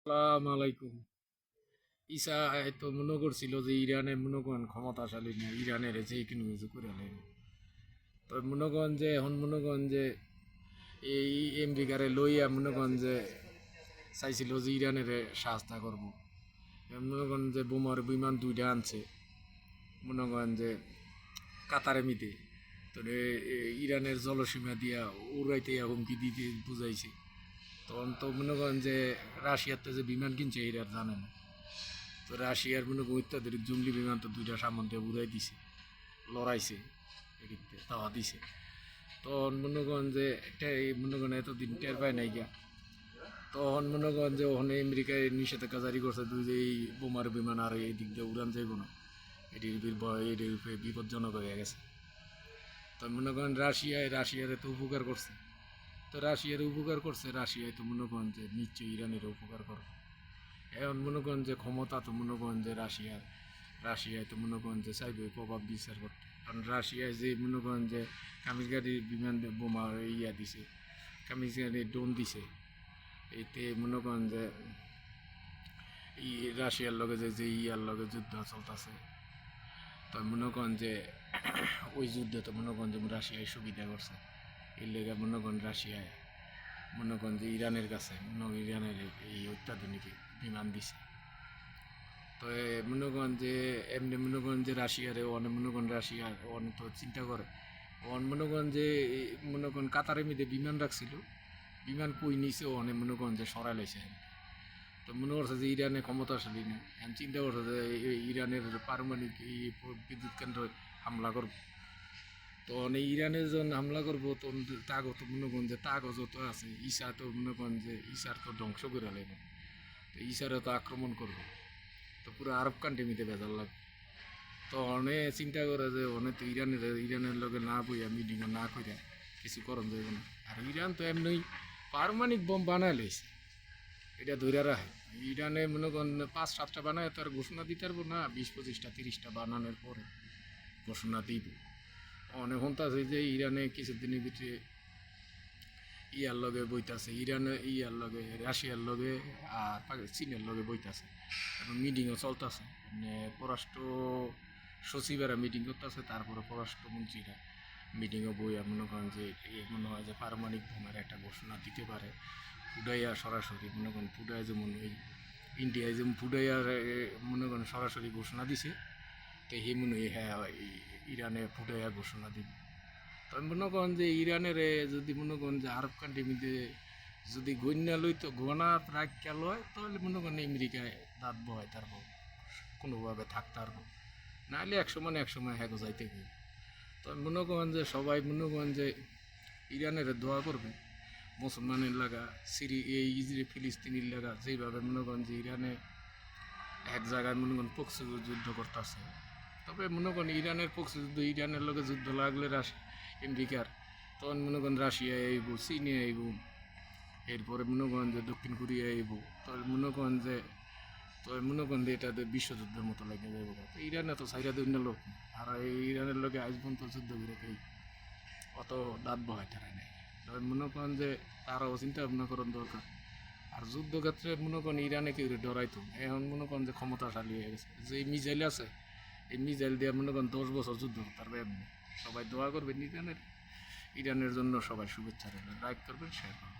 আসসালামু আলাইকুম। ইসা তো মনে করছিল যে ইরানে মনে করেন ক্ষমতাশালী না, ইরানের যে কোনো কিছু করে লাগবে। তো মনে করেন যে এখন মনে করেন যে এই আমেরিকারে লইয়া মনে করেন যে চাইছিল যে ইরানের সাহায্য করবো। মনে করেন যে বোমার বিমান দুইটা আনছে, মনে করেন যে কাতারে মিতে তো ইরানের জলসীমা দিয়া উড়াইতে হুমকি দিতে বুঝাইছে। তখন তো মনে করেন যে রাশিয়াতে যে বিমান কিনছে এরা জানে না। তো রাশিয়ার মনে করেন অত্যাধুনিক জঙ্গলি বিমান তো দুইটা সামন দিয়ে উড়াই দিছে, লড়াইছে, এদিকে তাওয়া দিছে। তখন মনে করেন যে এটাই মনে করেন এতদিন টের পায় নাই গিয়া। তখন মনে করেন যে ওখানে আমেরিকায় নিষেধাজ্ঞা জারি করছে তুই যে এই বোমার বিমান আর এই দিক দিয়ে উড়ান যাইব না, এটির এটির বিপজ্জনক হয়ে গেছে। তো মনে করেন রাশিয়ারে তো উপকার করছে। তো রাশিয়ার উপকার করছে, রাশিয়ায় তো মনে করেন যে নিশ্চয়ই ইরানের উপকার করবে। এখন মনে করেন যে ক্ষমতা তো মনে করেন যে রাশিয়ায় তো মনে করেন যে চাইবে প্রভাব বিচার করতে। কারণ রাশিয়ায় যে মনে করেন যে কামিজগাড়ির বিমান বোমা ইয়া দিছে, কামিজগাড়ির ড্রোন দিছে, এতে মনে করেন যে ই রাশিয়ার লগে যে ইয়ার লগে যুদ্ধ চলতেছে, তো মনে করেন যে ওই যুদ্ধে তো মনে করেন যে রাশিয়ায় সুবিধা করছে। এর লেগে মনে করেন রাশিয়ায় মনে করেন যে ইরানের কাছে ইরানের এই অত্যাধুনিক বিমান দিছে। তো মনে করেন যে এমনি মনে করেন যে রাশিয়ারে অনেক মনে করেন রাশিয়ার অনেক তো চিন্তা করে মনে করেন যে মনে করেন কাতারের মধ্যে বিমান রাখছিল, বিমান কই নিছে অনেক মনে করেন যে সরাই লাইছে। তো মনে করছে যে ইরানে ক্ষমতাশালী না, আমি চিন্তা করছে যে ইরানের পারমাণবিক এই বিদ্যুৎ কেন্দ্র হামলা করবো। তো অনেক ইরানের যখন হামলা করবো তখন তাগো তো মনে করেন যে তাগো যত আছে ইসা তো মনে করেন যে ইসার তো ধ্বংস করে লাগবে। তো ইসারে তো আক্রমণ করবো, তো পুরো আরব কান্ট্রি মিতে ভেজাল লাগবে। তো অনেক চিন্তা করে যে অনেক তো ইরানের লগে না বইয়া মিটিংও না কইরা কিছু করণ যাইব না। আর ইরান তো এমনি পারমাণবিক বোম বানায় লইছে, এটা ধরে রাখে। ইরানে মনে করেন 5-7টা বানায় তার ঘোষণা দিতে পারবো না, 20-25-30টা বানানোর পরে ঘোষণা দিব। অনেক হন্তাছে যে ইরানে কিছুদিনের ভিতরে ইয়ার লগে বইতাছে, ইরানে ইয়ার লগে রাশিয়ার লগে আর চীনের লগে বইতাছে, এবং মিটিংও চলতেছে। মানে পররাষ্ট্র সচিবেরা মিটিং করতেছে, তারপরে পররাষ্ট্রমন্ত্রীরা মিটিংও বইয়া মনে করেন যে মনে হয় যে পারমাণবিক বোমার একটা ঘোষণা দিতে পারে। ফুডাইয়া সরাসরি মনে করেন ফুডাইয়া যেমন ওই ইন্ডিয়ায় যেমন ফুডাইয়ার মনে করেন সরাসরি ঘোষণা দিছে, তো হে মনে হয় হ্যাঁ ইরানে ফুডাইয়া ঘোষণা দিবে। তবে মনে করেন যে ইরানের যদি মনে করেন যে আরব কান্ট্রি মধ্যে যদি গণ্যা লইতো গণা রাখিয়া লয়, তাহলে মনে করেন আমেরিকায় দাঁত বয় তারপর কোনোভাবে থাকতে পারবো, নাহলে এক সময় হ্যাঁ যাইতে গিয়ে। তবে মনে করেন যে সবাই মনে করেন যে ইরানের দোয়া করবে, মুসলমানের লাগা এই ইসরায়েল ফিলিস্তিনির লাগা যেভাবে মনে করেন যে ইরানে এক জায়গায় মনে করেন পক্ষে যুদ্ধ করতেছে। তবে মনে করেন ইরানের পক্ষে যুদ্ধ, ইরানের লগে যুদ্ধ লাগলে আমেরিকার, তখন মনে করেন রাশিয়া আইব, চীনে আইব, এরপরে মনে করেন যে দক্ষিণ কোরিয়া আইব। তবে মনে করেন যে এটা বিশ্বযুদ্ধের মতো লাগে যাইব। ইরানে তো সাইরা দুই লোক, আর এই ইরানের লোকে আজ পর্যন্ত যুদ্ধ করে কেউ অত দাঁত বহাই তারাই নাই। তবে মনে করেন যে তারাও চিন্তা ভাবনা করার দরকার। আর যুদ্ধক্ষেত্রে মনে করেন ইরানে কেউ ডরাইতো, এখন মনে করেন যে ক্ষমতাশালী হয়ে গেছে, যে মিসাইল আছে এই মিসাইল দিয়ে মনে করেন 10 বছর যুদ্ধ করতে পারবে এমনি। সবাই দোয়া করবেন ইরানের জন্য, সবাই শুভেচ্ছা রইল, লাইক করবেন, শেয়ার করবেন।